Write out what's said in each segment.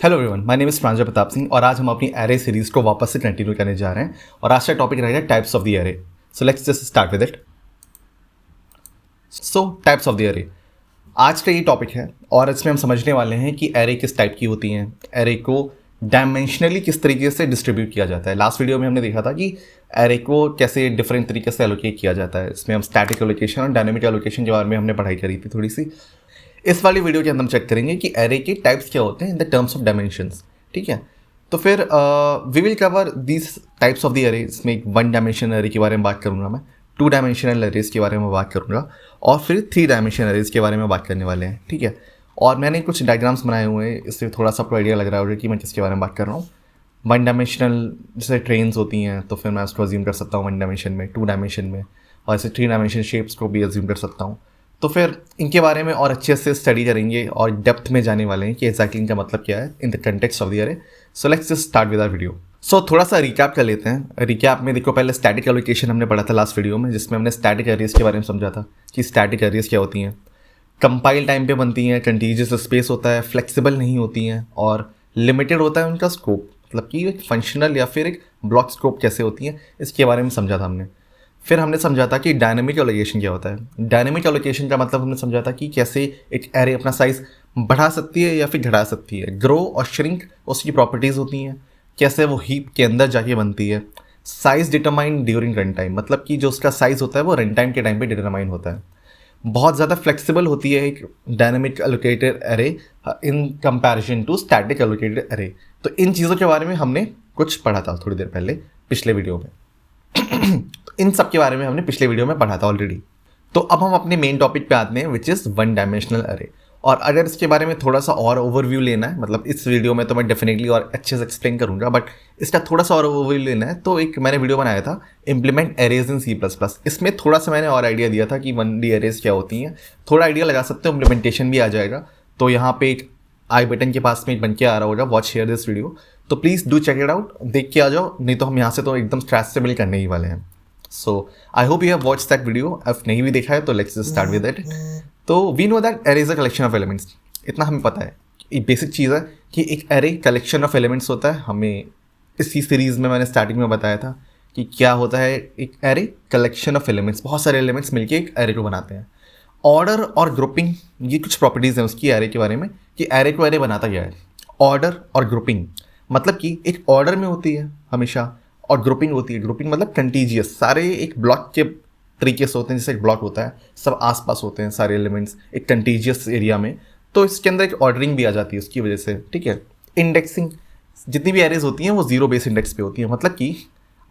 Hello everyone, my name is Pranjal Pratap Singh और आज हम अपनी एरे सीरीज को वापस से कंटिन्यू करने जा रहे हैं और आज का टॉपिक रहेगा types of the array. So let's just start with it. So types of the array आज का ये टॉपिक है और इसमें हम समझने वाले हैं कि एरे किस टाइप की होती हैं, एरे को डायमेंशनली किस तरीके से डिस्ट्रीब्यूट किया जाता है। लास्ट वीडियो में हमने देखा था कि एरे को कैसे डिफरेंट तरीके से एलोकेट किया जाता है। इसमें हम स्टैटिक एलोकेशन और डायनेमिक एलोकेशन के बारे में हमने पढ़ाई करी थी थोड़ी सी। इस वाली वीडियो के अंदर हम चेक करेंगे कि एरे के टाइप्स क्या होते हैं in the terms of dimensions. ठीक है, तो फिर we will cover these types of the array. इसमें एक 1 डायमेंशनल एरे के बारे में बात करूँगा मैं, 2 डायमेंशनल एरेज के बारे में बात करूँगा और फिर 3 डायमेंशनल एरेज के बारे में बात करने वाले हैं। ठीक है, और मैंने कुछ डायग्राम्स बनाए हुए हैं, इससे थोड़ा सा आपको आइडिया लग रहा होगा कि मैं किसके बारे में बात कर रहा हूँ। 1 डायमेंशनल जैसे ट्रेन्स होती हैं तो फिर मैं उसको अज्यूम कर सकता हूँ 1 डायमेंशन में, 2 डायमेंशन में, और ऐसे 3 डायमेंशन शेप्स को भी अज्यूम कर सकता हूँ। तो फिर इनके बारे में और अच्छे से स्टडी करेंगे और डेप्थ में जाने वाले हैं कि एग्जैक्टली इनका मतलब क्या है in the context of the array. So let's just start with our video. सो थोड़ा सा रिकैप कर लेते हैं। रिकैप में देखो, पहले स्टैटिक एलोकेशन हमने पढ़ा था लास्ट वीडियो में, जिसमें हमने स्टैटिक एरेज के बारे में समझा था कि स्टैटिक एरेज क्या होती हैं। कंपाइल टाइम पे बनती हैं, कंटीजियस स्पेस होता है, फ्लेक्सिबल नहीं होती हैं और लिमिटेड होता है उनका स्कोप, मतलब कि एक फंक्शनल या फिर एक ब्लॉक स्कोप कैसे होती हैं, इसके बारे में समझा था हमने। फिर हमने समझा था कि डायनेमिक एलोकेशन क्या होता है। डायनेमिक एलोकेशन का मतलब हमने समझा था कि कैसे एक एरे अपना साइज बढ़ा सकती है या फिर घटा सकती है। ग्रो और श्रिंक उसकी प्रॉपर्टीज़ होती हैं, कैसे वो हीप के अंदर जाके बनती है। Size determine during run time, मतलब कि जो उसका साइज़ होता है वो रन टाइम के टाइम पे डिटरमाइन होता है। बहुत ज़्यादा फ्लेक्सिबल होती है एक dynamic allocated array in comparison to static allocated array. तो इन चीज़ों के बारे में हमने कुछ पढ़ा था थोड़ी देर पहले पिछले वीडियो में। तो इन सब के बारे में हमने पिछले वीडियो में पढ़ा था ऑलरेडी। तो अब हम अपने मेन टॉपिक पे आते हैं विच इज़ 1 डायमेंशनल एरे। और अगर इसके बारे में थोड़ा सा और ओवरव्यू लेना है, मतलब इस वीडियो में तो मैं डेफिनेटली और अच्छे से एक्सप्लेन करूंगा, बट इसका थोड़ा सा और ओवरव्यू लेना है तो एक मैंने वीडियो बनाया था इम्प्लीमेंट एरेज इन C++। इसमें थोड़ा सा मैंने और आइडिया दिया था कि 1D एरेज क्या होती हैं। थोड़ा आइडिया लगा सकते हो, इम्प्लीमेंटेशन भी आ जाएगा। तो यहाँ पे एक आई बटन के पास में एक बन के आ रहा होगा, वॉच शेयर दिस वीडियो। तो please do check it out, देख के आ जाओ, नहीं तो हम यहाँ से तो एकदम स्क्रैच से बिल्ड करने ही वाले हैं। So I hope you have watch that video. अब नहीं भी देखा है तो लेट्स स्टार्ट विद इट। तो we know that array is a collection of elements, इतना हमें पता है। एक बेसिक चीज़ है कि एक एरे कलेक्शन ऑफ एलिमेंट्स होता है। हमें इसी सीरीज़ में मैंने स्टार्टिंग में बताया था कि क्या होता है एक एरे कलेक्शन ऑफ एलिमेंट्स, बहुत सारे एलिमेंट्स मिलके एक एरे को बनाते हैं। ऑर्डर और ग्रुपिंग, ये कुछ प्रॉपर्टीज़ हैं उसकी एरे के बारे में कि एरे को एरे बनाता क्या है। ऑर्डर और ग्रुपिंग मतलब कि एक ऑर्डर में होती है हमेशा और ग्रुपिंग होती है। ग्रुपिंग मतलब कंटीजियस, सारे एक ब्लॉक के तरीके से होते हैं। जैसे एक ब्लॉक होता है, सब आसपास होते हैं सारे एलिमेंट्स एक कंटीजियस एरिया में, तो इसके अंदर एक ऑर्डरिंग भी आ जाती है उसकी वजह से। ठीक है, इंडेक्सिंग, जितनी भी एरेज होती हैं वो 0 बेस इंडेक्स पे होती है। मतलब कि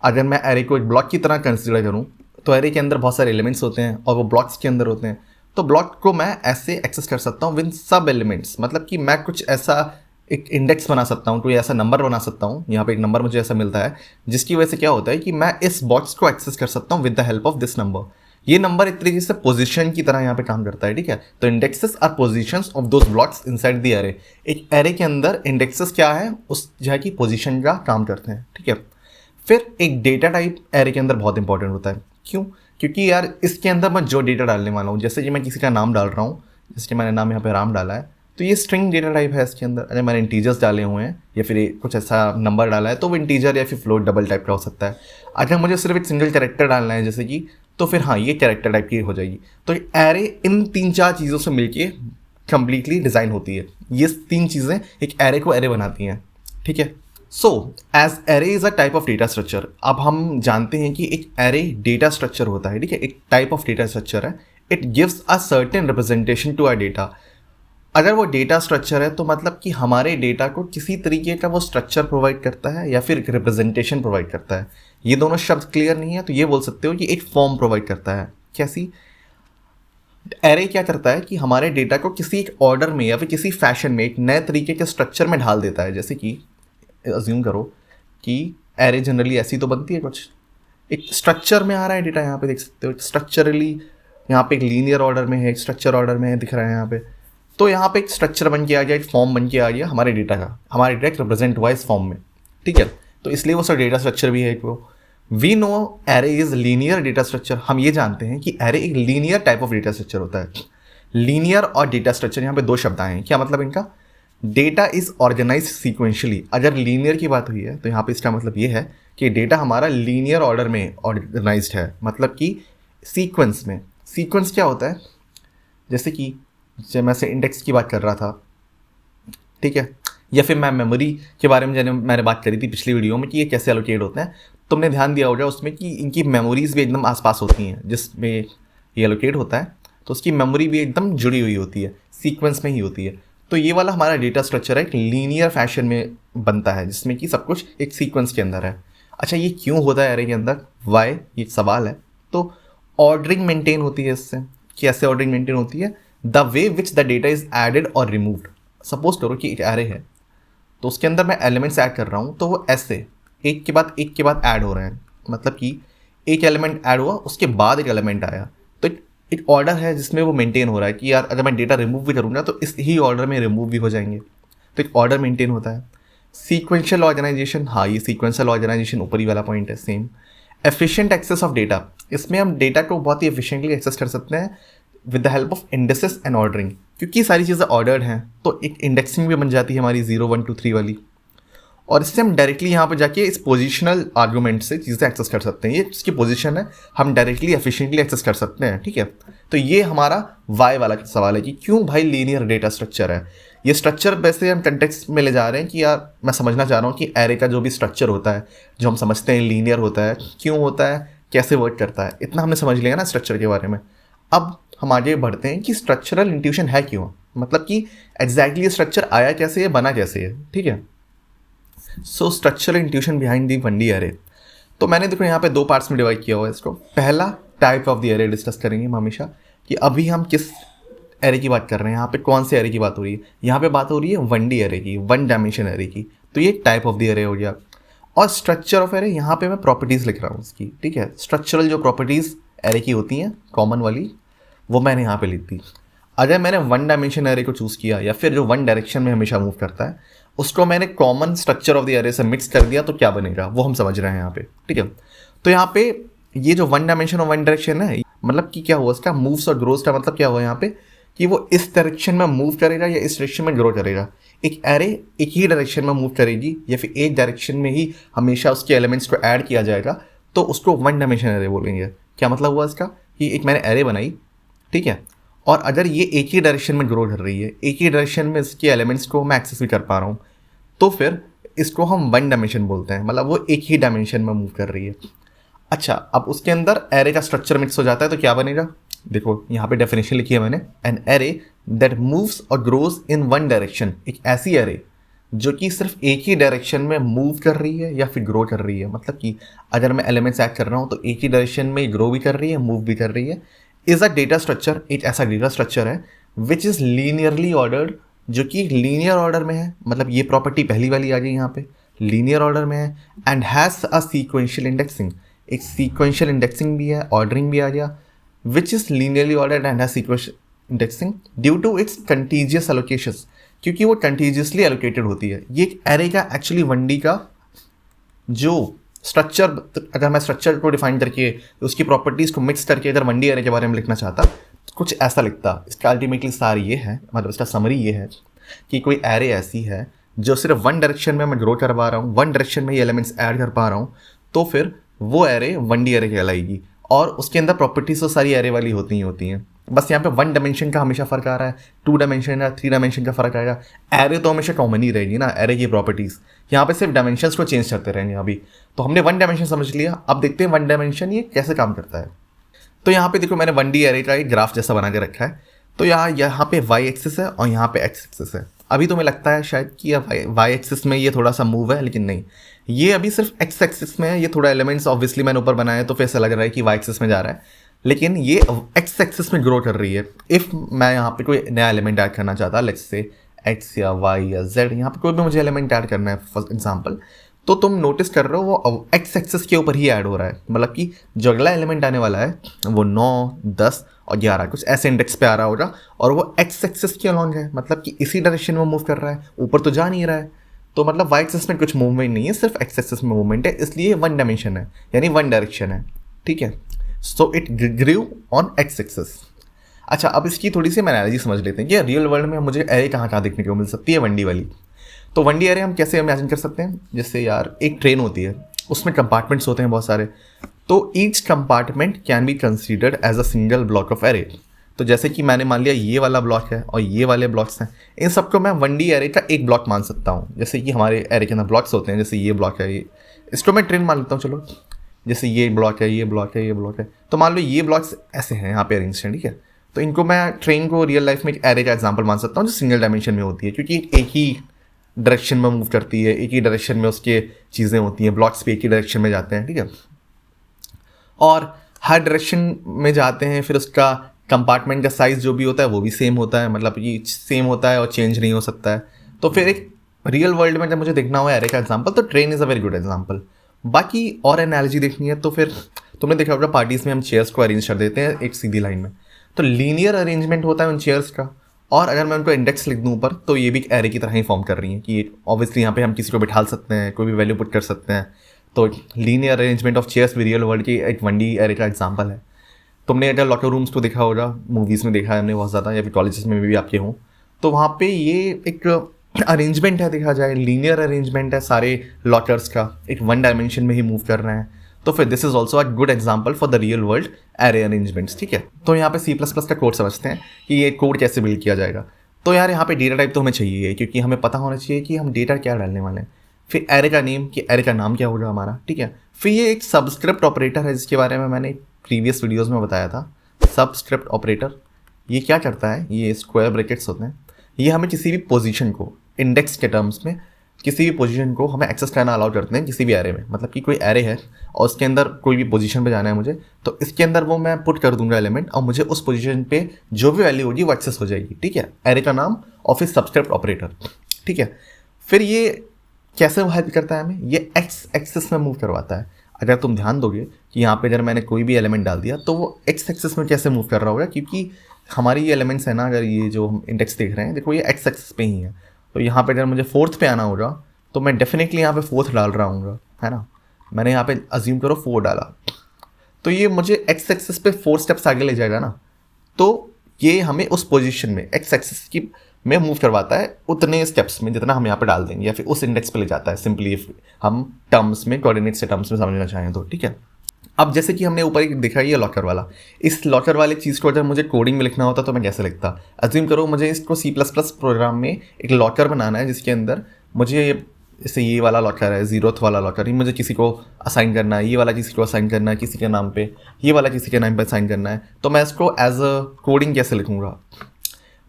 अगर मैं एरे को एक ब्लॉक की तरह कंसिडर करूँ तो एरे के अंदर बहुत सारे एलिमेंट्स होते हैं और वो ब्लॉक्स के अंदर होते हैं। तो ब्लॉक को मैं ऐसे एक्सेस कर सकता हूँ विद सब एलिमेंट्स, मतलब कि मैं कुछ ऐसा एक इंडेक्स बना सकता हूँ, कोई ऐसा नंबर बना सकता हूँ। यहाँ पे एक नंबर मुझे ऐसा मिलता है जिसकी वजह से क्या होता है कि मैं इस बॉक्स को एक्सेस कर सकता हूँ with the help of this number. ये नंबर एक तरीके से पोजीशन की तरह यहाँ पे काम करता है। ठीक है, तो indexes are positions of those blocks inside the array. एक एरे के अंदर इंडेक्सेस क्या है, उस जगह की पोजीशन का काम करते हैं। ठीक है, फिर एक डेटा टाइप एरे के अंदर बहुत इंपॉर्टेंट होता है। क्यों? क्योंकि यार इसके अंदर मैं जो डेटा डालने वाला हूँ, जैसे कि मैं किसी का नाम डाल रहा हूँ, जैसे कि मैंने नाम यहाँ पे राम डाला है, तो ये स्ट्रिंग डेटा टाइप है इसके अंदर। अगर मैंने इंटीजर्स डाले हुए हैं या फिर कुछ ऐसा नंबर डाला है तो वो इंटीजर या फिर फ्लोट डबल टाइप का हो सकता है। अगर मुझे सिर्फ एक सिंगल कैरेक्टर डालना है जैसे कि, तो फिर हाँ ये कैरेक्टर टाइप की हो जाएगी। तो एरे इन 3-4 चीज़ों से मिलके कंप्लीटली डिज़ाइन होती है। ये 3 चीज़ें एक एरे को एरे बनाती हैं। ठीक है, so as array is a type of data structure. अब हम जानते हैं कि एक एरे डेटा स्ट्रक्चर होता है। ठीक है, एक टाइप ऑफ डेटा स्ट्रक्चर है। It gives a certain representation to our data. अगर वो डेटा स्ट्रक्चर है तो मतलब कि हमारे डेटा को किसी तरीके का वो स्ट्रक्चर प्रोवाइड करता है या फिर एक रिप्रेजेंटेशन प्रोवाइड करता है। ये दोनों शब्द क्लियर नहीं है तो ये बोल सकते हो कि एक फॉर्म प्रोवाइड करता है। कैसी? एरे क्या करता है कि हमारे डेटा को किसी एक ऑर्डर में या फिर किसी फैशन में एक नए तरीके के स्ट्रक्चर में ढाल देता है। जैसे कि अज्यूम करो कि एरे जनरली ऐसी तो बनती है, कुछ एक स्ट्रक्चर में आ रहा है डेटा, यहाँ पे देख सकते हो स्ट्रक्चरली, यहाँ पे एक लीनियर ऑर्डर में है, एक स्ट्रक्चर ऑर्डर में है, दिख रहा है यहाँ पे। तो यहाँ पे एक स्ट्रक्चर बन के आ गया, एक फॉर्म बन के आ गया हमारे डेटा का, हमारे डेटा रिप्रेजेंट हुआ इस फॉर्म में। ठीक है, तो इसलिए वो सब डेटा स्ट्रक्चर भी है एक वो। We know array is linear data structure. हम ये जानते हैं कि एरे एक linear type of data structure होता है। लीनियर और डेटा स्ट्रक्चर, यहाँ पे 2 शब्द आए हैं। क्या मतलब इनका? Data is organize sequentially. अगर लीनियर की बात हुई है तो यहाँ पे इसका मतलब ये है कि डेटा हमारा लीनियर ऑर्डर में ऑर्गेनाइज्ड है, मतलब कि सीक्वेंस में। सीक्वेंस क्या होता है, जैसे कि जब मैं से इंडेक्स की बात कर रहा था, ठीक है, या फिर मैं मेमोरी के बारे में मैंने बात करी थी पिछली वीडियो में कि ये कैसे एलोकेट होते हैं। तुमने ध्यान दिया होगा उसमें कि इनकी मेमोरीज भी एकदम आसपास होती हैं, जिसमें ये एलोकेट होता है तो उसकी मेमोरी भी एकदम जुड़ी हुई होती है, सीक्वेंस में ही होती है। तो ये वाला हमारा डेटा स्ट्रक्चर है, एक लीनियर फैशन में बनता है, जिसमें कि सब कुछ एक सीक्वेंस के अंदर है। अच्छा, ये क्यों होता है एरे के अंदर, वाई, ये सवाल है। तो ऑर्डरिंग मेंटेन होती है इससे। कैसे ऑर्डरिंग मेंटेन होती है? The way which the data is added और रिमूव्ड। सपोज करो कि एक एरे है, तो उसके अंदर मैं एलिमेंट्स ऐड कर रहा हूँ, तो वो ऐसे एक के बाद ऐड हो रहे हैं। मतलब कि एक एलिमेंट ऐड हुआ, उसके बाद एक एलिमेंट आया, तो एक ऑर्डर है जिसमें वो मेंटेन हो रहा है कि यार अगर मैं डेटा रिमूव भी करूँगा तो इस ही ऑर्डर में रिमूव भी हो जाएंगे। तो एक ऑर्डर मेंटेन होता है। सीक्वेंशियल ऑर्गेनाइजेशन, हाँ, ये सीक्वेंशियल ऑर्गेनाइजेशन ऊपरी वाला पॉइंट है। Same efficient access of data, इसमें हम डेटा को बहुत ही एफिशिएंटली एक्सेस कर सकते हैं with the help of indexes and ordering. क्योंकि सारी चीज़ें ऑर्डर्ड हैं तो एक इंडेक्सिंग भी बन जाती है हमारी 0 1 2 3 वाली, और इससे हम डायरेक्टली यहाँ पर जाके इस पोजिशनल आर्गूमेंट से चीज़ें एक्सेस कर सकते हैं। ये जिसकी पोजीशन है हम डायरेक्टली एफिशिएंटली एक्सेस कर सकते हैं, ठीक है। तो ये हमारा वाई वाला सवाल है कि क्यों भाई लीनियर डेटा स्ट्रक्चर है। ये स्ट्रक्चर वैसे हम कंटेक्स्ट में ले जा रहे हैं कि यार मैं समझना चाह रहा हूँ कि एरे का जो भी स्ट्रक्चर होता है, जो हम समझते हैं लीनियर होता है, क्यों होता है, कैसे वर्क करता है, इतना हमने समझ लिया ना स्ट्रक्चर के बारे में। अब हम आगे बढ़ते हैं कि स्ट्रक्चरल इंट्यूशन है क्यों, मतलब कि एग्जैक्टली ये स्ट्रक्चर आया कैसे है, बना कैसे है, ठीक है। So structural intuition behind the 1D array. तो मैंने देखो यहाँ पे दो पार्ट्स में डिवाइड किया हुआ है इसको। पहला type of the array discuss करेंगे हम हमेशा, कि अभी हम किस एरे की बात कर रहे हैं, यहाँ पे कौन से एरे की बात हो रही है। यहाँ पे बात हो रही है 1D एरे की, 1 डायमेंशन एरे की। तो ये टाइप ऑफ द एरे हो गया। और स्ट्रक्चर ऑफ एरे, यहाँ पे मैं प्रॉपर्टीज़ लिख रहा हूँ उसकी, ठीक है। स्ट्रक्चरल जो प्रॉपर्टीज़ एरे की होती हैं कॉमन वाली, वो मैंने यहाँ पे लिख दी। अगर मैंने 1 डायमेंशन एरे को चूज़ किया, या फिर जो 1 डायरेक्शन में हमेशा मूव करता है, उसको मैंने common structure of the array से मिक्स कर दिया, तो क्या बनेगा वो हम समझ रहे हैं यहाँ पे, ठीक है। तो यहाँ पे ये जो 1 डायमेंशन और 1 डायरेक्शन है, मतलब कि क्या हुआ इसका, मूव्स और ग्रोज का मतलब क्या हुआ यहाँ पे, कि वो इस डायरेक्शन में मूव करेगा या इस डायरेक्शन में ग्रो करेगा। एक एरे एक ही डायरेक्शन में मूव करेगी, या फिर एक डायरेक्शन में ही हमेशा उसके एलिमेंट्स को ऐड किया जाएगा, तो उसको 1 डायमेंशन एरे बोलेंगे। क्या मतलब हुआ इसका, कि एक मैंने एरे बनाई, ठीक है, और अगर ये एक ही डायरेक्शन में ग्रो कर रही है, एक ही डायरेक्शन में इसके एलिमेंट्स को मैं एक्सेस भी कर पा रहा हूँ, तो फिर इसको हम 1 डायमेंशन बोलते हैं, मतलब वो एक ही डायमेंशन में मूव कर रही है। अच्छा, अब उसके अंदर एरे का स्ट्रक्चर मिक्स हो जाता है, तो क्या बनेगा, देखो यहाँ पे डेफिनेशन लिखी है मैंने, एन एरे दैट मूव्स और ग्रोज इन 1 डायरेक्शन। एक ऐसी एरे जो कि सिर्फ एक ही डायरेक्शन में मूव कर रही है या फिर ग्रो कर रही है, मतलब कि अगर मैं एलिमेंट्स ऐड कर रहा हूँ तो एक ही डायरेक्शन में ग्रो भी कर रही है, मूव भी कर रही है, इज अ डेटा स्ट्रक्चर। एक ऐसा डेटा स्ट्रक्चर है विच इज़ लीनियरली ऑर्डर्ड, जो कि लीनियर ऑर्डर में है, मतलब ये प्रॉपर्टी पहली वाली आ गई यहाँ पे, लीनियर ऑर्डर में है, and has a sequential indexing. एक सीक्वेंशियल इंडेक्सिंग भी है, ऑर्डरिंग भी आ गया, which is linearly ordered and has sequential indexing due to its contiguous allocations, क्योंकि वो कंटीजियसली एलोकेटेड होती है। ये एक एरे का एक्चुअली 1D का जो स्ट्रक्चर, अगर मैं स्ट्रक्चर को डिफाइन करके उसकी प्रॉपर्टीज़ को मिक्स करके अगर 1D एरे के बारे में लिखना चाहता, कुछ ऐसा लिखता। इसका अल्टीमेटली सार ये है, मतलब इसका समरी ये है कि कोई एरे ऐसी है जो सिर्फ 1 डायरेक्शन में मैं ग्रो कर पा रहा हूँ, 1 डायरेक्शन में ही एलिमेंट्स ऐड कर पा रहा हूँ, तो फिर वो एरे 1D एरे कहलाएगी। और उसके अंदर प्रॉपर्टीज तो सारी एरे वाली होती ही होती हैं, बस यहाँ पे 1 डायमेंशन का हमेशा फ़र्क आ रहा है, 2 डायमेंशन या 3 डायमेंशन का फ़र्क आएगा। एरे तो हमेशा कॉमन ही रहेगी ना, एरे की प्रॉपर्टीज़, यहाँ पे सिर्फ डायमेंशंस को चेंज करते रहेंगे। अभी तो हमने 1 डायमेंशन समझ लिया, अब देखते हैं 1 डायमेंशन ये कैसे काम करता है। तो यहाँ पे देखो मैंने 1D एरे का एक ग्राफ जैसा बना के रखा है। तो यहाँ पे वाई एक्सिस है और यहाँ पे एक्स एक्सिस है। अभी तो मैं लगता है शायद कि वाई एक्सिस में ये थोड़ा सा मूव है, लेकिन नहीं, ये अभी सिर्फ एक्स एक्सिस में है। ये थोड़ा एलिमेंट्स ऑब्वियसली मैंने ऊपर बनाया तो फिर ऐसा लग रहा है कि वाई एक्सिस में जा रहा है, लेकिन ये एक्स एक्सिस में ग्रो कर रही है। इफ़ मैं यहाँ पे कोई नया एलिमेंट ऐड करना चाहता, लेट्स से एक्स या वाई या जेड, यहाँ पे कोई भी मुझे एलिमेंट ऐड करना है फॉर एग्जाम्पल, तो तुम नोटिस कर रहे हो वो एक्स एक्सिस के ऊपर ही ऐड हो रहा है। मतलब कि जो अगला एलिमेंट आने वाला है वो 9, 10 और 11 कुछ ऐसे इंडेक्स पे आ रहा होगा, और वो एक्स एक्सिस के अलॉन्ग है, मतलब कि इसी डायरेक्शन में मूव कर रहा है, ऊपर तो जा नहीं रहा है। तो मतलब वाई एक्सिस में कुछ मूवमेंट नहीं है, सिर्फ एक्स एक्सिस में मूवमेंट है, इसलिए 1 डायमेंशन है, यानी 1 डायरेक्शन है, ठीक है। So it grieve on x axis. अच्छा, अब इसकी थोड़ी सी हम एनालॉजी समझ लेते हैं कि रियल वर्ल्ड में मुझे एरे कहाँ कहाँ देखने को मिल सकती है 1D वाली। तो 1D एरे हम कैसे इमेजिन कर सकते हैं, जैसे यार एक ट्रेन होती है, उसमें कंपार्टमेंट्स होते हैं बहुत सारे, तो each compartment can be considered as a single block of array. तो जैसे कि मैंने मान लिया ये वाला ब्लॉक है और ये वाले ब्लॉक्स हैं, इन सबको मैं 1D एरे का एक ब्लॉक मान सकता हूँ। जैसे कि हमारे एरे के अंदर ब्लॉक्स होते हैं, जैसे ये ब्लॉक है, ये इसको मैं ट्रेन मान लेता हूँ। चलो, जैसे ये ब्लॉक है, ये ब्लॉक है, ये ब्लॉक है, तो मान लो ये ब्लॉक्स ऐसे हैं यहाँ पे अरेंज हैं, ठीक है। तो इनको मैं ट्रेन को रियल लाइफ में एक एरे का एग्जांपल मान सकता हूँ जो सिंगल डायमेंशन में होती है, क्योंकि एक ही डायरेक्शन में मूव करती है, एक ही डायरेक्शन में उसके चीज़ें होती हैं, ब्लॉक्स भी एक ही डायरेक्शन में जाते हैं, ठीक है। और हर डायरेक्शन में जाते हैं, फिर उसका कंपार्टमेंट का साइज़ जो भी होता है वो भी सेम होता है, मतलब ये सेम होता है और चेंज नहीं हो सकता है। तो फिर एक रियल वर्ल्ड में जब मुझे देखना हो एरे का एग्जांपल, तो train is a very good example. बाकी और एनालॉजी देखनी है तो फिर तुमने देखा होगा पार्टीज़ में हम चेयर्स को अरेंज कर देते हैं एक सीधी लाइन में, तो लीनियर अरेंजमेंट होता है उन चेयर्स का। और अगर मैं उनको इंडेक्स लिख दूँ ऊपर, तो ये भी एक एरे की तरह ही फॉर्म कर रही हैं कि ऑब्वियसली यहाँ पे हम किसी को बिठा सकते हैं, कोई भी वैल्यू पुट कर सकते हैं। तो लीनियर अरेंजमेंट ऑफ चेयर्स भी रियल वर्ल्ड की एक 1D एरे का एग्जांपल है। तुमने अगर लॉकर रूम्स को देखा होगा, मूवीज़ में देखा है हमने बहुत ज़्यादा, या फिर कॉलेजेस में भी आपके हों, तो वहाँ पे ये एक अरेंजमेंट है, देखा जाए लीनियर अरेंजमेंट है सारे लॉकर्स का, एक 1 डायमेंशन में ही मूव कर रहे हैं। तो फिर this is also a good example for the real world array arrangements, ठीक है। तो यहाँ पे C++ का कोड समझते हैं कि ये कोड कैसे बिल्ड किया जाएगा। तो यार यहाँ पे डेटा टाइप तो हमें चाहिए, क्योंकि हमें पता होना चाहिए कि हम डेटा क्या डालने वाले हैं। फिर एरे का नेम, कि एरे का नाम क्या होगा हमारा, ठीक है। फिर ये एक सबस्क्रिप्ट ऑपरेटर है जिसके बारे में मैंने प्रीवियस वीडियोज़ में बताया था। सबस्क्रिप्ट ऑपरेटर ये क्या करता है, ये स्क्वायर ब्रैकेट्स होते हैं, ये हमें किसी भी पोजीशन को इंडेक्स के टर्म्स में किसी भी पोजीशन को हमें एक्सेस करना अलाउ करते हैं किसी भी एरे में। मतलब कि कोई एरे है और उसके अंदर कोई भी पोजीशन पे जाना है मुझे, तो इसके अंदर वो मैं पुट कर दूंगा एलिमेंट, और मुझे उस पोजीशन पे जो भी वैल्यू होगी वो एक्सेस हो जाएगी, ठीक है। एरे का नाम और फिर सबस्क्रिप्ट ऑपरेटर, ठीक है। फिर ये कैसे हेल्प करता है हमें, ये एक्स एक्सेस में मूव करवाता है। अगर तुम ध्यान दोगे कि यहाँ पे अगर मैंने कोई भी एलिमेंट डाल दिया तो वो एक्स एक्सेस में कैसे मूव कर रहा होगा, क्योंकि हमारी ये एलिमेंट्स है ना, अगर ये जो हम इंडेक्स देख रहे हैं, देखो ये एक्स एक्सेस पे ही है। तो यहाँ पे अगर मुझे 4th पे आना होगा तो मैं डेफिनेटली यहाँ पे 4th डाल रहा हूँ, है ना। मैंने यहाँ पे अज्यूम करो 4 डाला, तो ये मुझे एक्स एक्सेस पे 4 स्टेप्स आगे ले जाएगा ना। तो ये हमें उस पोजीशन में एक्स एक्सेस की में मूव करवाता है उतने स्टेप्स में जितना हम यहाँ पे डाल देंगे, या फिर उस इंडेक्स पे ले जाता है, सिंपली हम टर्म्स में, कोऑर्डिनेट से टर्म्स में समझना चाहें तो, ठीक है। अब जैसे कि हमने ऊपर देखा ये लॉकर वाला, इस लॉकर वाले चीज़ को अगर मुझे कोडिंग में लिखना होता तो मैं कैसे लिखता। अज्यूम करो मुझे इसको C++ प्रोग्राम में एक लॉकर बनाना है जिसके अंदर मुझे, जैसे ये वाला लॉकर है, 0th वाला लॉकर, ये मुझे किसी को असाइन करना है, ये वाला किसी को असाइन करना है किसी के नाम पे, ये वाला किसी के नाम पे असाइन करना है। तो मैं इसको एज अ कोडिंग कैसे लिखूँगा।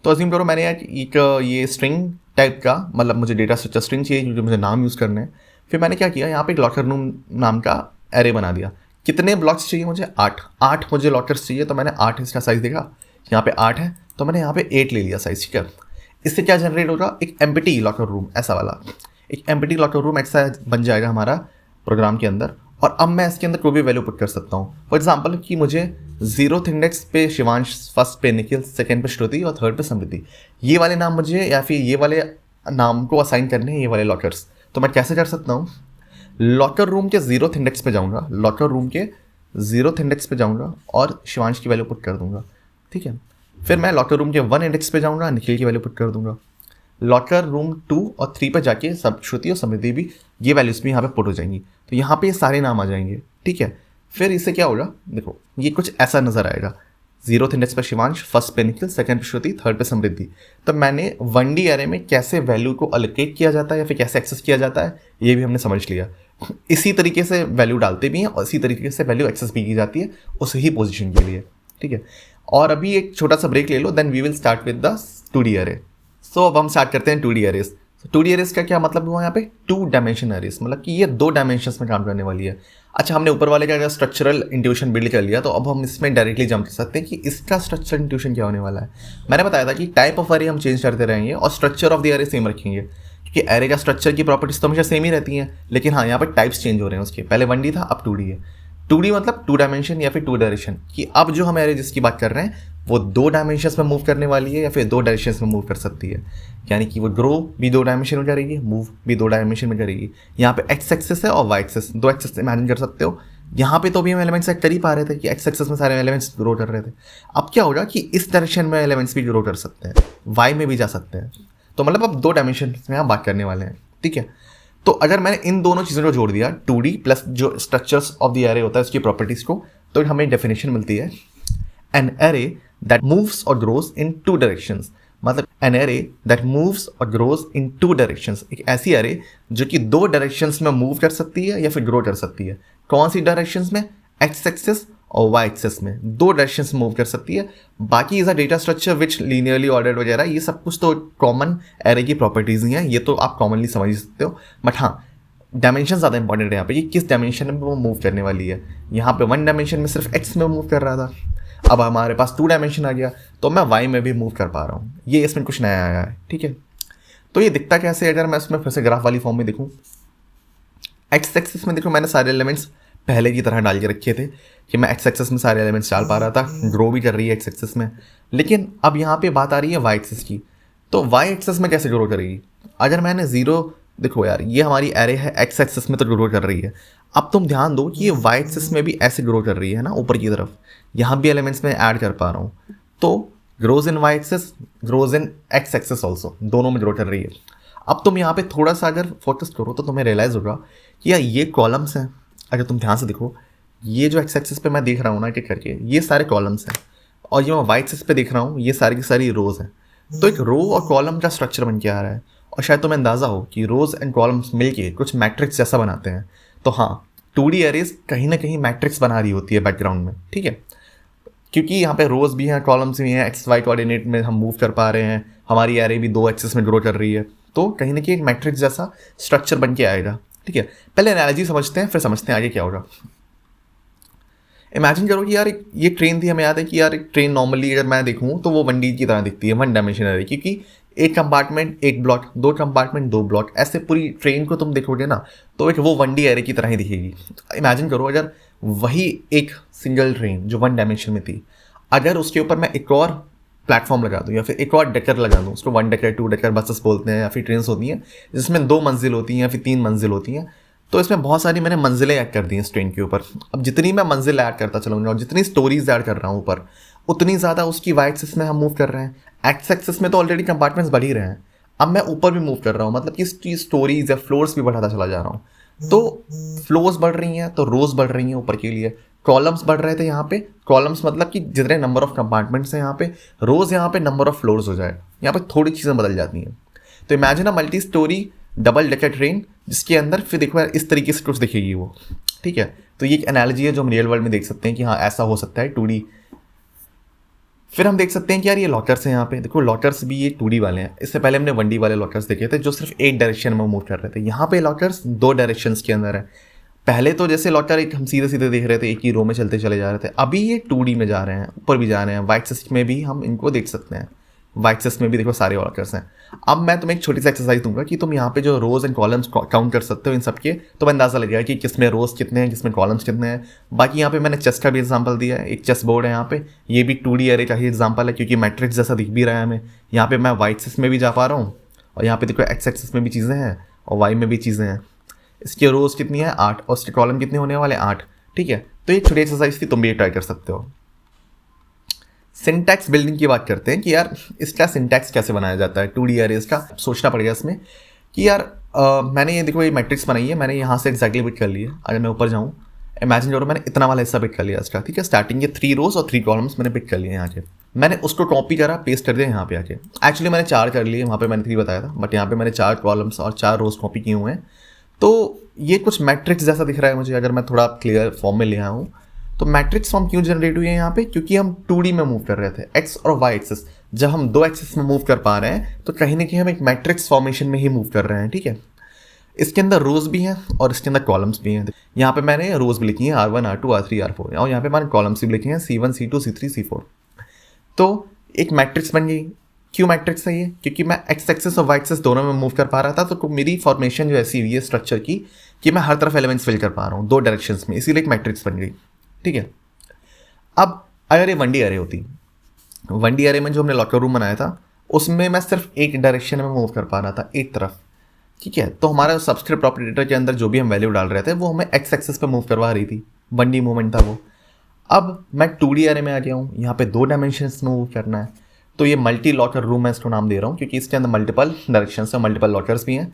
तो अज्यूम करो मैंने एक ये स्ट्रिंग टाइप का, मतलब मुझे डेटा स्ट्रक्चर स्ट्रिंग चाहिए क्योंकि मुझे नाम यूज़ करने हैं। फिर मैंने क्या किया, यहाँ पे एक लॉकर रूम नाम का एरे बना दिया। कितने ब्लॉक्स चाहिए मुझे, 8 मुझे लॉकर्स चाहिए। तो मैंने 8 इसका साइज़ देखा, यहाँ पे 8 है, तो मैंने यहाँ पे 8 ले लिया साइज़, ठीक है। इससे क्या जनरेट होगा, एक एम्प्टी लॉकर रूम, ऐसा वाला एक एम्प्टी लॉकर रूम ऐसा बन जाएगा हमारा प्रोग्राम के अंदर। और अब मैं इसके अंदर कोई भी वैल्यू पुट कर सकता हूँ। फॉर एग्जाम्पल कि मुझे 0th इंडेक्स पे शिवांश, 1st पे निखिल, 2nd पे श्रुति और 3rd पे समृद्धि, ये वाले नाम मुझे, या फिर ये वाले नाम को असाइन करने हैं ये वाले लॉकर्स। तो मैं कैसे कर सकता हूँ, लॉकर रूम के 0th इंडेक्स पे जाऊँगा, लॉकर रूम के 0th इंडेक्स पे जाऊँगा और शिवांश की वैल्यू पुट कर दूँगा, ठीक है। फिर मैं लॉकर रूम के 1 इंडेक्स पे जाऊँगा, निखिल की वैल्यू पुट कर दूँगा। लॉकर रूम 2 और 3 पे जाके सब श्रुति और समृद्धि भी, ये वैल्यूज़ भी यहाँ पे पुट हो जाएंगी। तो यहाँ पे ये सारे नाम आ जाएंगे, ठीक है। फिर इससे क्या होगा, देखो ये कुछ ऐसा नज़र आएगा, 0th इंडेक्स पे शिवांश, 1st पे निखिल, 2nd पे श्रुति, 3rd पे समृद्धि। तो मैंने 1D एरे में कैसे वैल्यू को अलोकेट किया जाता है या फिर कैसे एक्सेस किया जाता है ये भी हमने समझ लिया। इसी तरीके से वैल्यू डालते भी हैं और इसी तरीके से वैल्यू एक्सेस भी की जाती है उस ही पोजिशन के लिए, ठीक है। और अभी एक छोटा सा ब्रेक ले लो, then we will start with the 2D array. सो अब हम स्टार्ट करते हैं 2D एरेस। 2D एरेस का क्या मतलब हुआ यहाँ पे, 2 डायमेंशन एरेस, मतलब कि ये 2 डायमेंशंस में काम करने वाली है। अच्छा, हमने ऊपर वाले का अगर स्ट्रक्चरल इंट्यूशन बिल्ड कर लिया तो अब हम इसमें डायरेक्टली जंप कर सकते हैं कि इसका स्ट्रक्चरल इंट्यूशन क्या होने वाला है। मैंने बताया था कि टाइप ऑफ एरे हम चेंज करते रहेंगे और structure of the array same रखेंगे, क्योंकि एरे का स्ट्रक्चर की प्रॉपर्टीज तो हमेशा सेम ही रहती हैं, लेकिन हाँ यहाँ पर टाइप्स चेंज हो रहे हैं उसके। पहले 1D था, अब 2D है। 2D मतलब 2 डायमेंशन या फिर 2 डायरेक्शन, कि अब जो हम एरे जिसकी बात कर रहे हैं वो 2 डायमेंशंस में मूव करने वाली है या फिर 2 डायरेक्शंस में मूव कर सकती है। यानी कि वो ग्रो भी 2 डायमेंशन में करेगी, मूव भी 2 डायमेंशन में करेगी। यहाँ पे एक्स एक्सेस है और वाई एक्सेस, 2 एक्सेस इमेजिन कर सकते हो, यहाँ पे तो भी हम एलिमेंट्स सेट कर ही पा रहे थे कि एक्स एक्सेस में सारे एलिमेंट्स ग्रो कर रहे थे। अब क्या होगा कि इस डायरेक्शन में एलिमेंट्स भी ग्रो कर सकते हैं, वाई में भी जा सकते हैं। तो मतलब अब 2 डायमेंशन में हम बात करने वाले हैं, ठीक है। तो अगर मैंने इन दोनों चीज़ों को जोड़ दिया 2D प्लस जो स्ट्रक्चर्स ऑफ द एरे होता है उसकी प्रॉपर्टीज़ को, तो हमें डेफिनेशन मिलती है एन एरे दैट मूव्स और ग्रोज इन 2 डायरेक्शंस। मतलब एन एरे दैट मूव्स और ग्रोज इन 2 डायरेक्शंस, एक ऐसी एरे जो कि 2 डायरेक्शंस में मूव कर सकती है या फिर ग्रो कर सकती है। कौन सी डायरेक्शंस में? एक्स एक्सेस और वाई एक्सेस में 2 डायरेक्शंस मूव कर सकती है। बाकी is a data structure which linearly ordered वगैरह, ये सब कुछ तो कॉमन एरे की प्रॉपर्टीज ही हैं, ये तो आप कॉमनली समझ ही सकते हो। बट हाँ, डायमेंशन ज़्यादा इंपॉर्टेंट है यहाँ पे, ये किस डायमेंशन में वो मूव करने वाली है। यहाँ पे 1 डायमेंशन में सिर्फ एक्स में मूव कर रहा था, अब हमारे पास 2 डायमेंशन आ गया तो मैं वाई में भी मूव कर पा रहा हूँ। ये इसमें कुछ नया आया है, ठीक है। तो ये दिखता कैसे, अगर मैं उसमें फिर से ग्राफ वाली फॉर्म में देखूँ, एक्स एक्सिस में देखो मैंने सारे एलिमेंट्स पहले की तरह डाल के रखे थे कि मैं एक्स एक्सेस में सारे एलिमेंट्स डाल पा रहा था, ग्रो भी कर रही है एक्स एक्सेस में। लेकिन अब यहाँ पे बात आ रही है वाई एक्सेस की, तो वाई एक्सेस में कैसे ग्रो करेगी? अगर मैंने 0, देखो यार ये हमारी एरे है, एक्स एक्सेस में तो ग्रो कर रही है। अब तुम ध्यान दो कि ये वाई एक्सेस में भी ऐसे ग्रो कर रही है ना, ऊपर की तरफ, यहाँ भी एलिमेंट्स में ऐड कर पा रहा हूँ, तो grows in y axis, grows in x axis also, दोनों में ग्रो कर रही है। अब तुम यहाँ पे थोड़ा सा अगर फोकस करो तो तुम्हें रियलाइज़ होगा कि यार ये कॉलम्स हैं। अगर तुम ध्यान से देखो, ये जो एक्स एक्सिस पे मैं देख रहा हूँ ना टिक करके, ये सारे कॉलम्स हैं, और ये मैं वाई एक्सिस पे देख रहा हूँ, ये सारी की सारी रोज़ हैं। तो एक रो और कॉलम का स्ट्रक्चर बन के आ रहा है, और शायद तुम्हें अंदाज़ा हो कि रोज़ एंड कॉलम्स मिलके कुछ मैट्रिक्स जैसा बनाते हैं। तो हाँ, 2D एरेज कहीं ना कहीं मैट्रिक्स बना रही होती है बैकग्राउंड में, ठीक है, क्योंकि यहाँ पे रोज़ भी हैं, कॉलम्स भी हैं, एक्स वाई कोऑर्डिनेट में हम मूव कर पा रहे हैं, हमारी एरे भी 2 एक्सिस में ग्रो कर रही है, तो कहीं ना कहीं एक मैट्रिक्स जैसा स्ट्रक्चर बन के आएगा, ठीक है। पहले एनालॉजी समझते हैं, फिर समझते हैं आगे क्या होगा। इमेजिन करो कि यार ये ट्रेन थी, हमें याद है कि यार एक ट्रेन नॉर्मली अगर मैं देखूँ तो वो 1D की तरह दिखती है, 1 डायमेंशनल, क्योंकि एक कंपार्टमेंट एक ब्लॉक, 2 कंपार्टमेंट 2 ब्लॉक, ऐसे पूरी ट्रेन को तुम देखोगे ना तो एक वो 1D एरे की तरह ही दिखेगी। इमेजिन करो अगर वही एक सिंगल ट्रेन जो 1 डायमेंशन में थी, अगर उसके ऊपर मैं एक और प्लेटफॉर्म लगा दूँ या फिर एक और डेकर लगा दूँ, उसको 1 डेकर 2 डेकर बसेस बोलते हैं, या फिर ट्रेन्स होती हैं जिसमें 2 मंजिल होती हैं या फिर 3 मंजिल होती हैं। तो इसमें बहुत सारी मैंने मंजिलें ऐड कर दी हैं इस ट्रेन के ऊपर। अब जितनी मैं मंजिल ऐड करता चलूँगा और जितनी स्टोरीज ऐड कर रहा हूँ ऊपर, उतनी ज़्यादा उसकी वाई एक्सिस में हम मूव कर रहे हैं। एक्स एक्सिस में तो ऑलरेडी कंपार्टमेंट्स बढ़ ही रहे हैं, अब मैं ऊपर भी मूव कर रहा हूँ, मतलब कि इसकी स्टोरीज या फ्लोर्स भी बढ़ाता चला जा रहा हूँ। तो फ्लोर्स बढ़ रही हैं तो रोज बढ़ रही हैं ऊपर के लिए, कॉलम्स बढ़ रहे थे यहाँ पे, कॉलम्स मतलब कि जितने नंबर ऑफ कंपार्टमेंट्स हैं यहाँ पे, रोज यहाँ पे नंबर ऑफ फ्लोर्स हो जाए, यहाँ पे थोड़ी चीज़ें बदल जाती हैं। तो imagine a multi storey double decker train जिसके अंदर फिर देखो यार इस तरीके से कुछ दिखेगी वो, ठीक है। तो ये एक एनालॉजी है जो हम रियल वर्ल्ड में देख सकते हैं कि हाँ ऐसा हो सकता है 2D। फिर हम देख सकते हैं कि यार ये लॉकर्स हैं, यहाँ पे देखो लॉकर्स भी ये 2D वाले हैं। इससे पहले हमने 1D वाले लॉकर्स देखे थे जो सिर्फ एक डायरेक्शन में मूव कर रहे थे, यहाँ पे लॉकर्स 2 डायरेक्शंस के अंदर है। पहले तो जैसे लॉकर एक हम सीधे सीधे देख रहे थे, एक ही रो में चलते चले जा रहे थे, अभी ये 2D में जा रहे हैं, ऊपर भी जा रहे हैं, वाई एक्सिस में भी हम इनको देख सकते हैं, वाई एक्सिस में भी देखो सारे लॉकर्स हैं। अब मैं तुम्हें एक छोटी सी एक्सरसाइज दूंगा कि तुम यहाँ पे जो रोज एंड कॉलम्स काउंट कर सकते हो इन सबके, तो अंदाजा लगेगा कि किसमें रोज कितने हैं, किसमें कॉलम्स कितने हैं। बाकी यहाँ पे मैंने चेस का भी एग्जांपल दिया है, एक चेस बोर्ड है यहाँ पे, ये भी 2D एरे का ही एग्जांपल है क्योंकि मैट्रिक्स जैसा दिख भी रहा है हमें। यहाँ पे मैं वाई एक्सिस में भी जा पा रहा हूँ, और यहाँ पे देखो एक्स एक्सिस में भी चीज़ें हैं और वाई में भी चीज़ें हैं। इसके रोज कितनी है 8, और इसके कॉलम कितने होने वाले 8, ठीक है। तो ये छोटी एक्सरसाइज थी, तुम भी ये ट्राई कर सकते हो। सिंटैक्स बिल्डिंग की बात करते हैं कि यार इसका सिंटैक्स कैसे बनाया जाता है 2D एरेज का। सोचना पड़ेगा इसमें कि यार मैंने ये देखो ये मैट्रिक्स बनाई है, मैंने यहाँ से एक्जैक्टली बिट कर लिया। अगर मैं ऊपर जाऊँ, इमेजिन करो मैंने इतना वाला हिस्सा बिट कर लिया इसका, ठीक है। स्टार्टिंग के 3 रोज और 3 कॉलम्स मैंने बिट कर लिए यहाँ के, मैंने उसको कॉपी करा, पेस्ट कर दिया यहाँ पे आके। एक्चुअली मैंने 4 कर लिए, वहाँ पे मैंने 3 बताया था, बट यहाँ पे मैंने 4 कॉलम्स और 4 रोज कॉपी किए हुए हैं। तो ये कुछ मैट्रिक्स जैसा दिख रहा है मुझे, अगर मैं थोड़ा क्लियर फॉर्म में ले आया हूँ। तो मैट्रिक्स फॉर्म क्यों जनरेट हुई है यहाँ पे? क्योंकि हम 2D में मूव कर रहे थे, एक्स और वाई एक्सिस। जब हम 2 एक्सिस में मूव कर पा रहे हैं तो कहीं ना कहीं हम एक मैट्रिक्स फॉर्मेशन में ही मूव कर रहे हैं, ठीक है। इसके अंदर रोज भी हैं और इसके अंदर कॉलम्स भी हैं। यहाँ पे मैंने रोज भी लिखी हैं R1 R2 R3 R4, और यहाँ पे मैंने कॉलम्स भी लिखे हैं C1 C2 C3 C4। तो एक मैट्रिक्स बन गई। क्यों मैट्रिक्स है ये? क्योंकि मैं एक्स एक्सिस और वाई एक्सिस दोनों में मूव कर पा रहा था, तो मेरी फॉर्मेशन जो ऐसी हुई है स्ट्रक्चर की कि मैं हर तरफ एलिमेंट्स फिल कर पा रहा हूँ 2 डायरेक्शंस में, इसीलिए एक मैट्रिक्स बन गई, ठीक है। अब अगर ये 1D एरे होती, 1D एरे में जो हमने लॉकर रूम बनाया था उसमें मैं सिर्फ एक डायरेक्शन में मूव कर पा रहा था, एक तरफ, ठीक है। तो हमारा सबस्क्रिप्ट ऑपरेटर के अंदर जो भी हम वैल्यू डाल रहे थे वो हमें एक्स एक्सिस पे मूव करवा रही थी, 1D मूवमेंट था वो। अब मैं 2D एरे में आ गया हूँ, यहाँ पे 2 डायमेंशंस में मूव करना है, तो ये मल्टी लॉकर रूम मैं इसको नाम दे रहा हूँ क्योंकि इसके अंदर मल्टीपल डायरेक्शन से मल्टीपल लॉकर्स भी हैं।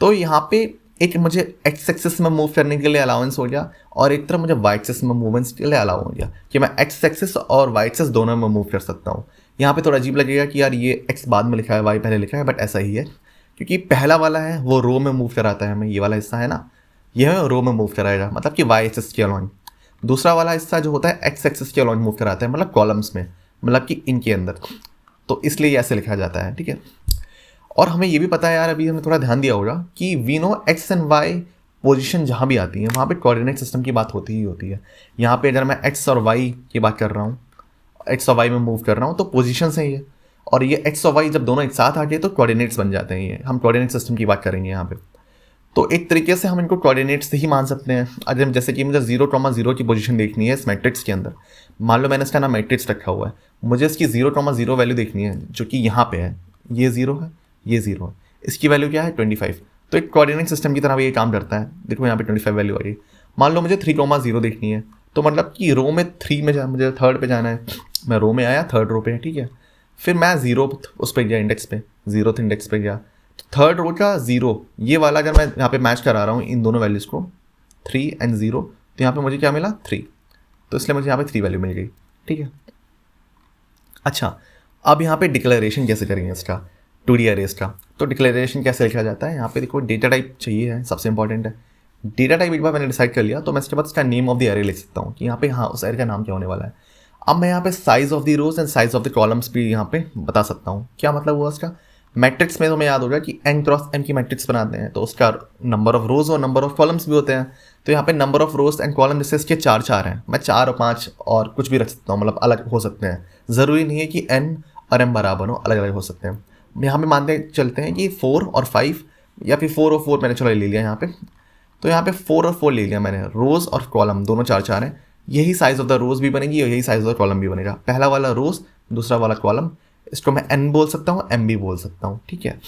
तो यहाँ पे एक मुझे एक्स एक्सिस में मूव करने के लिए अलाउंस हो गया और एक तरफ मुझे वाई एक्सिस में मूवमेंट्स के लिए अलाउ हो गया कि मैं एक्स एक्सिस और वाई एक्सिस दोनों में मूव कर सकता हूँ। यहाँ पे थोड़ा अजीब लगेगा कि यार ये एक्स बाद में लिखा है, वाई पहले लिखा है, बट ऐसा ही है क्योंकि पहला वाला है वो रो में मूव कराता है हमें, ये वाला हिस्सा है ना, यह रो में मूव कराएगा मतलब कि वाई एक्सिस के अलॉन्ग। दूसरा वाला हिस्सा जो होता है एक्स एक्सिस के अलॉन्ग मूव कराता है, मतलब कॉलम्स में, मतलब कि इनके अंदर, तो इसलिए ऐसे लिखा जाता है, ठीक है। और हमें ये भी पता है यार, अभी हमने थोड़ा ध्यान दिया होगा कि we know x and y position जहाँ भी आती है वहाँ पे कोऑर्डिनेट सिस्टम की बात होती ही होती है। यहाँ पे अगर मैं एक्स और वाई की बात कर रहा हूँ, एक्स और वाई में मूव कर रहा हूँ, तो पोजीशंस हैं ये, और ये एक्स और वाई जब दोनों एक साथ आ गए तो कोऑर्डिनेट्स बन जाते हैं। ये हम कोऑर्डिनेट सिस्टम की बात करेंगे यहाँ पे, तो एक तरीके से हम इनको कोऑर्डिनेट्स ही मान सकते हैं। अगर जैसे कि मुझे 0,0 की पोजीशन देखनी है इस मैट्रिक्स के अंदर, मान लो मैंने इसका नाम मैट्रिक्स रखा हुआ है, मुझे इसकी 0,0 वैल्यू देखनी है जो कि यहाँ पे है, ये 0 है, ये 0 है, इसकी वैल्यू क्या है 25। तो एक कोऑर्डिनेट सिस्टम की तरह ये काम करता है। देखो यहाँ पे 25 वैल्यू आ गई। मान लो मुझे 3,0 देखनी है, तो मतलब कि रो में 3 में मुझे थर्ड पे जाना है, मैं रो में आया थर्ड रो पे, ठीक है। फिर मैं 0 उस पर गया, इंडेक्स पे 0th इंडेक्स पे गया, थर्ड रो का 0, ये वाला अगर मैं यहाँ पे मैच करा रहा हूँ इन दोनों वैल्यूज़ को 3 and 0, तो यहाँ पे मुझे क्या मिला 3, तो इसलिए मुझे यहाँ पे 3 वैल्यू मिल गई, ठीक है। अच्छा, अब यहाँ पे डिक्लेरेशन कैसे करेंगे इसका 2D अरेज का, तो डिक्लेरेशन कैसे लिखा जाता है, यहाँ पे देखो डेटा टाइप चाहिए है, सबसे इंपॉर्टेंट है। डेटा टाइप एक बार मैंने डिसाइड कर लिया तो मैं इसके बाद इसका नेम ऑफ द एरे लिख सकता हूँ कि यहाँ पे हाँ उस एरे का नाम क्या होने वाला है। अब मैं यहाँ पे size of the rows and size of the columns भी यहाँ पे बता सकता हूँ। क्या मतलब हुआ उसका, मैट्रिक्स में तुम्हें याद होगा कि n क्रॉस m की मैट्रिक्स बनाते हैं तो उसका नंबर ऑफ रोज और नंबर ऑफ कॉलम्स भी होते हैं। तो यहाँ पे number of rose and column जैसे इसके 4 हैं, मैं 4 और 5 और कुछ भी रख सकता हूँ, मतलब अलग हो सकते हैं, ज़रूरी नहीं है कि n और m बराबर हो, अलग अलग हो सकते हैं। यहाँ पे मानते चलते हैं कि 4 और 5 या फिर 4 और 4 मैंने चलो ले लिया यहाँ पे, तो यहाँ पे 4 और 4 ले लिया मैंने, रोज़ और कॉलम दोनों 4 हैं। यही साइज़ ऑफ द रोज़ भी बनेगी और यही साइज़ ऑफ द कॉलम भी बनेगा। पहला वाला रोज़, दूसरा वाला कॉलम, इसको मैं n बोल सकता हूँ, m भी बोल सकता हूँ, ठीक है।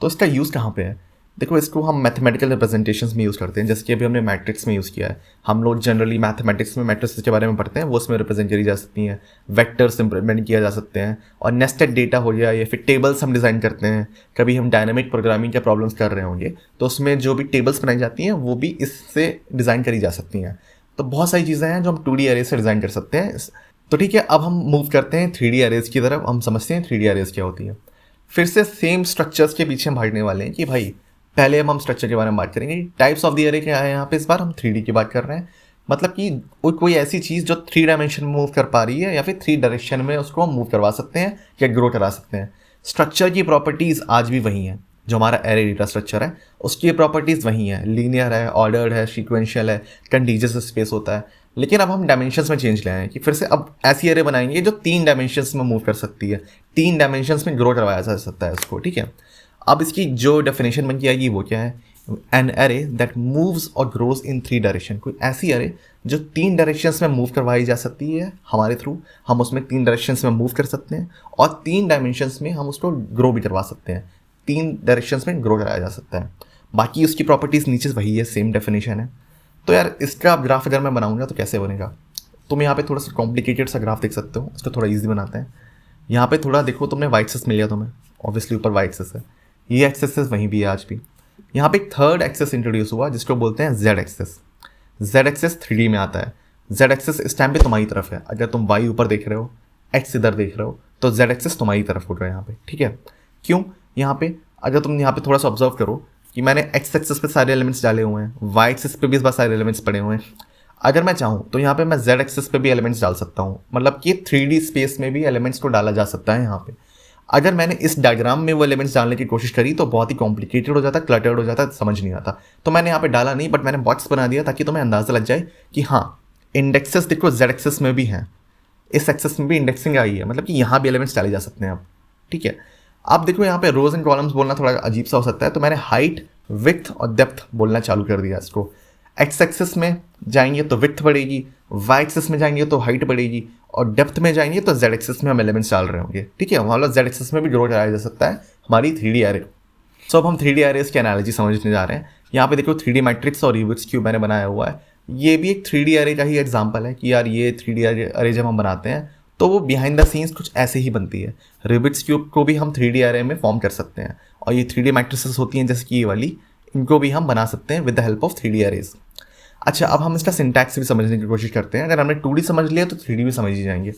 तो इसका यूज़ कहाँ पे है, देखो इसको हम मैथमेटिकल रिप्रेजेंटेशंस में यूज़ करते हैं, जैसे कि अभी हमने मैट्रिक्स में यूज़ किया है। हम लोग जनरली मैथमेटिक्स में मैट्रिक्स के बारे में पढ़ते हैं, वो उसमें रिप्रेजेंट करी जा सकती हैं, वेक्टर्स इंप्लीमेंट किया जा सकते हैं, और नेस्टेड डेटा हो गया या फिर टेबल्स हम डिज़ाइन करते हैं। कभी हम डायनामिक प्रोग्रामिंग के प्रॉब्लम्स कर रहे होंगे तो उसमें जो भी टेबल्स बनाई जाती हैं वो भी इससे डिज़ाइन करी जा सकती हैं। तो बहुत सारी चीज़ें हैं जो हम 2D अरेज से डिज़ाइन कर सकते हैं। तो ठीक है, अब हम मूव करते हैं 3D अरेज की तरफ। हम समझते हैं 3D अरेज क्या होती है। फिर से सेम स्ट्रक्चर्स के पीछे हम भागने वाले हैं कि भाई पहले हम स्ट्रक्चर के बारे में बात करेंगे, टाइप्स ऑफ द अरे क्या है। यहाँ पे इस बार हम 3D की बात कर रहे हैं, मतलब कि कोई ऐसी चीज़ जो 3 डायमेंशन में मूव कर पा रही है या फिर 3 डायरेक्शन में उसको हम मूव करवा सकते हैं या ग्रो करा सकते हैं। स्ट्रक्चर की प्रॉपर्टीज़ आज भी वही हैं, जो हमारा एरे डेटा स्ट्रक्चर है उसकी प्रॉपर्टीज़ वही हैं, लीनियर है, ऑर्डर्ड है, सीक्वेंशियल है, कंटीजियस स्पेस होता है। लेकिन अब हम डायमेंशंस में चेंज ले आए हैं कि फिर से अब ऐसी एरे बनाएंगे जो 3 डायमेंशंस में मूव कर सकती है, 3 डायमेंशंस में ग्रो करवाया जा सकता है उसको, ठीक है। अब इसकी जो डेफिनेशन बन के आएगी वो क्या है, एन एरे दैट मूव्स और ग्रोज इन 3 डायरेक्शन। कोई ऐसी एरे जो 3 डायरेक्शंस में मूव करवाई जा सकती है हमारे थ्रू, हम उसमें 3 डायरेक्शंस में मूव कर सकते हैं और 3 डायमेंशंस में हम उसको ग्रो भी करवा सकते हैं, 3 डायरेक्शंस में ग्रो कराया जा सकता है। बाकी उसकी प्रॉपर्टीज़ नीचे वही है, सेम डेफिनेशन है। तो यार इसका ग्राफ अगर मैं बनाऊंगा तो कैसे बनेगा, तुम यहाँ पे थोड़ा सा कॉम्प्लिकेटेड सा ग्राफ देख सकते हो, उसको थोड़ा ईजी बनाते हैं। यहाँ पे थोड़ा देखो, तुमने वाई एक्सिस मिल गया तुम्हें, ऑब्वियसली ऊपर वाई एक्सिस है, ये एक्सेस वहीं भी है आज भी। यहाँ पे एक थर्ड एक्सेस इंट्रोड्यूस हुआ जिसको बोलते हैं Z access. Z access 3D में आता है। जेड एक्सेस इस टाइम पे तुम्हारी तरफ है, अगर तुम वाई ऊपर देख रहे हो, एक्स इधर देख रहे हो, तो जेड एक्सेस तुम्हारी तरफ उठ रहा है यहाँ पे, ठीक है। क्यों, यहाँ पे अगर तुम यहाँ पे थोड़ा सा ऑब्जर्व करो कि मैंने एक्स एक्सेस पे सारे एलिमेंट्स डाले हुए हैं, वाई एक्सेस पे भी इस बार सारे एलिमेंट्स पड़े हुए हैं। अगर मैं चाहूँ तो यहाँ पे मैं जेड एक्सेस पे भी एलिमेंट्स डाल सकता हूँ, मतलब कि 3D स्पेस में भी एलिमेंट्स को डाला जा सकता है यहाँ पे। अगर मैंने इस डायग्राम में वो एलिमेंट्स डालने की कोशिश करी तो बहुत ही कॉम्प्लिकेटेड हो जाता, क्लटर्ड हो जाता, समझ नहीं आता। तो मैंने यहाँ पे डाला नहीं, बट मैंने बॉक्स बना दिया ताकि तुम्हें अंदाज़ा लग जाए कि हाँ इंडेक्सेस देखो जेड एक्सेस में भी हैं, इस एक्सेस में भी इंडेक्सिंग आई है, मतलब कि यहाँ भी एलिमेंट्स डाले जा सकते हैं अब, ठीक है। आप देखो यहाँ पे रोज एंड कॉलम्स बोलना थोड़ा अजीब सा हो सकता है, तो मैंने हाइट, विड्थ और डेप्थ बोलना चालू कर दिया इसको। एक्स एक्सेस में जाएंगे तो विड्थ बढ़ेगी, वाई एक्सेस में जाएंगे तो हाइट बढ़ेगी, और डेप्थ में जाएंगे तो जेड एक्सेस में हम एलिमेंट्स डाल रहे होंगे, ठीक है। मतलब जेड एक्सेस में भी ग्रो कराया जा सकता है हमारी 3D एरे। सो अब हम 3D एरेज की एनालॉजी समझने जा रहे हैं। यहाँ पे देखो 3D मैट्रिक्स और यूनिट्स क्यूब मैंने बनाया हुआ है। ये भी एक 3D अरे का ही एग्जांपल है कि यार ये 3D अरे जब हम बनाते हैं तो वो बिहाइंड द सीन्स कुछ ऐसे ही बनती है। रूबिक्स क्यूब को भी हम 3D अरे में फॉर्म कर सकते हैं, और ये 3D मैट्रिसेस होती हैं जैसे कि ये वाली, इनको भी हम बना सकते हैं with the help of 3D arrays. अच्छा, अब हम इसका सिंटैक्स भी समझने की कोशिश करते हैं। अगर हमने 2D समझ लिया तो 3D भी समझ ही जाएंगे।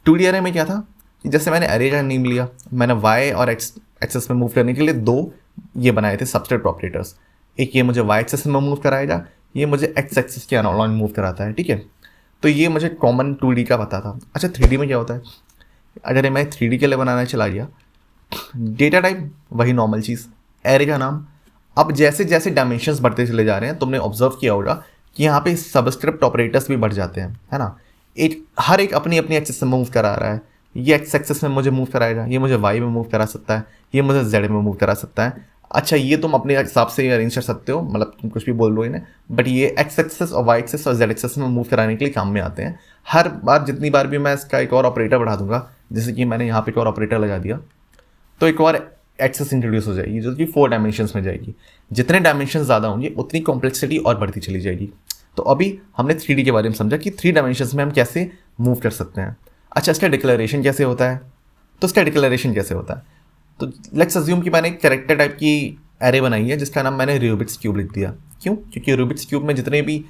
2D अरे में क्या था कि जैसे मैंने अरे का नेम लिया, मैंने वाई और एक्स एक्सेस में मूव करने के लिए दो ये बनाए थे सबस्ट्रेट ऑपरेटर्स। एक ये मुझे वाई एक्सेस में मूव कराएगा, ये मुझे एक्स एक्सेस के अलॉन्ग मूव कराता है, ठीक है। तो ये मुझे कॉमन 2D का पता था। अच्छा, 3D में क्या होता है? अगर मैं 3D के लिए बनाना चला गया, डेटा टाइप वही नॉर्मल चीज़, एरे का नाम। अब जैसे जैसे डायमेंशंस बढ़ते चले जा रहे हैं, तुमने ऑब्जर्व किया होगा कि यहाँ पे सबस्क्रिप्ट ऑपरेटर्स भी बढ़ जाते हैं, है ना। हर एक अपनी अपनी एक्सेस में मूव करा रहा है। ये एक्स एक्सेस में मुझे मूव कराएगा, ये मुझे वाई में मूव करा सकता है, ये मुझे जेड में मूव करा सकता है। अच्छा, ये तुम अपने हिसाब से अरेंज कर सकते हो, मतलब तुम कुछ भी बोल लो इन्हें, बट ये एक्स एक्सेस और वाई एक्सेस और जेड एक्सेस में मूव कराने के लिए काम में आते हैं। हर बार जितनी बार भी मैं इसका एक और ऑपरेटर बढ़ा दूंगा, जैसे कि मैंने यहाँ पे एक और ऑपरेटर लगा दिया, तो एक और एक्सेस इंट्रोड्यूस हो जाएगी जो कि 4 डायमेंशंस में जाएगी। जितने डायमेंशन ज़्यादा होंगे उतनी कॉम्प्लेक्सिटी और बढ़ती चली जाएगी। तो अभी हमने 3D के बारे में समझा कि 3 डायमेंशंस में हम कैसे मूव कर सकते हैं। अच्छा, इसका डिक्लेरेशन कैसे होता है? तो इसका डिक्लेरेशन कैसे होता है, तो लेट्स अज्यूम कि मैंने एक कैरेक्टर टाइप की एरे बनाई है जिसका नाम मैंने रूबिक्स क्यूब लिख दिया। क्यों? क्योंकि रूबिक्स क्यूब में जितने भी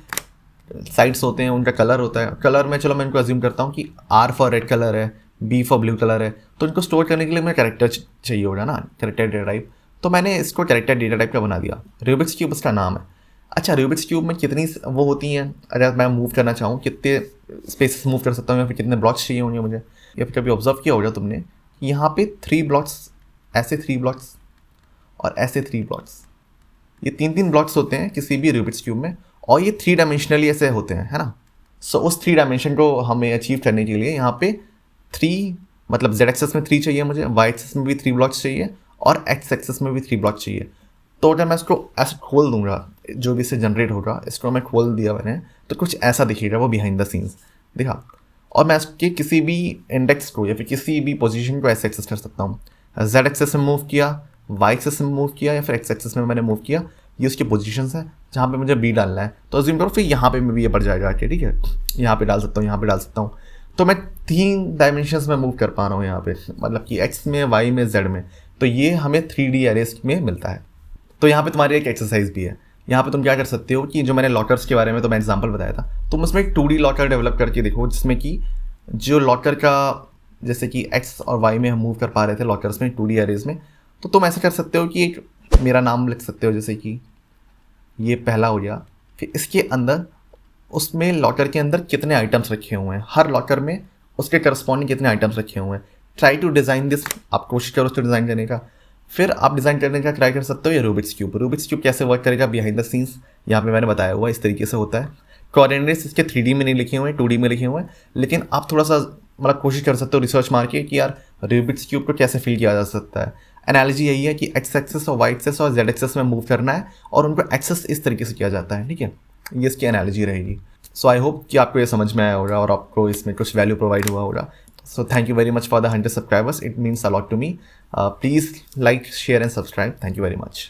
साइड्स होते हैं उनका कलर होता है। कलर में चलो मैं इनको अज्यूम करता हूँ कि R फॉर रेड कलर है, B फॉर ब्लू कलर है, तो इनको स्टोर करने के लिए मुझे कैरेक्टर चाहिए होगा ना, कैरेक्टर डेटा टाइप। तो मैंने इसको कैरेक्टर डेटा टाइप का बना दिया। रूबिक्स क्यूब इसका नाम है। अच्छा, रूबिक्स क्यूब में कितनी वो होती हैं, अगर मैं मूव करना चाहूँ कितने स्पेसेस मूव कर सकता हूँ, या फिर कितने ब्लॉक्स चाहिए होंगे मुझे, या फिर कभी ऑब्जर्व किया होगा तुमने, यहाँ पे 3 ब्लॉक्स, ऐसे 3 ब्लॉक्स और ऐसे 3 ब्लॉक्स, ये 3 ब्लॉक्स होते हैं किसी भी रूबिक्स क्यूब में, और ये 3 डायमेंशनली ऐसे होते हैं, है ना। सो उस 3 डायमेंशन को हमें अचीव करने के लिए यहाँ पे 3, मतलब जेड एक्सेस में 3 चाहिए मुझे, वाई एक्सेस में भी 3 ब्लॉक्स चाहिए, और एक्स एक्सेस में भी 3 ब्लॉक्स चाहिए। तो अगर मैं इसको ऐसे खोल दूंगा, जो भी इससे जनरेट होगा, इसको मैं खोल दिया मैंने, तो कुछ ऐसा दिखेगा वो बिहाइंड द सीन्स दिखा। और मैं इसके किसी भी इंडेक्स को या फिर किसी भी पोजीशन को ऐसे एक्सेस कर सकता हूँ। जेड एक्सेस में मूव किया, वाई एक्सेस में मूव किया, या फिर एक्स एक्सेस में मैंने मूव किया, ये उसकी पोजीशंस है जहाँ पे मुझे बी डालना है। तो अज्यूम करो फिर यहाँ पे भी ये बढ़ जाएगा आके, ठीक है, यहाँ पे डाल सकता हूँ, यहाँ पे डाल सकता हूँ। तो मैं 3 डायमेंशंस में मूव कर पा रहा हूँ यहाँ पे, मतलब कि एक्स में, वाई में, जेड में। तो ये हमें 3D अरेज में मिलता है। तो यहाँ पे तुम्हारी एक एक्सरसाइज भी है। यहाँ पे तुम क्या कर सकते हो कि जो मैंने लॉकर्स के बारे में तो मैं एग्जांपल बताया था, तुम उसमें एक 2D लॉकर डेवलप करके देखो, जिसमें कि जो लॉकर का, जैसे कि एक्स और वाई में हम मूव कर पा रहे थे लॉकर्स में 2D अरेज में, तो तुम ऐसा कर सकते हो कि एक मेरा नाम लिख सकते हो, जैसे कि ये पहला हो गया, फिर इसके अंदर, उसमें लॉकर के अंदर कितने आइटम्स रखे हुए हैं, हर लॉकर में उसके करस्पॉन्डिंग कितने आइटम्स रखे हुए हैं। ट्राई टू डिज़ाइन दिस, आप कोशिश करो उसको डिज़ाइन करने का। फिर आप डिज़ाइन करने का ट्राई कर सकते हो ये रूबिक्स क्यूब। रूबिक्स क्यूब कैसे वर्क करेगा बिहाइंड द सीन्स यहाँ पे मैंने बताया हुआ, इस तरीके से होता है। कोऑर्डिनेट्स इसके 3D में नहीं लिखे हुए हैं, 2D में लिखे हुए हैं, लेकिन आप थोड़ा सा मतलब कोशिश कर सकते हो रिसर्च मार के कि यार रूबिक्स क्यूब को कैसे फिल किया जा सकता है। एनालॉजी यही है कि एक्स एक्सेस और वाई एक्सेस और जेड एक्सेस में मूव करना है, और उनको एक्सेस इस तरीके से किया जाता है, ठीक है। ये इसकी एनालॉजी रहेगी। सो आई होप कि आपको ये समझ में आया होगा और आपको इसमें कुछ वैल्यू प्रोवाइड हुआ होगा। So thank you very much for the 100 subscribers. It means a lot to me. Please like, share and subscribe. Thank you very much.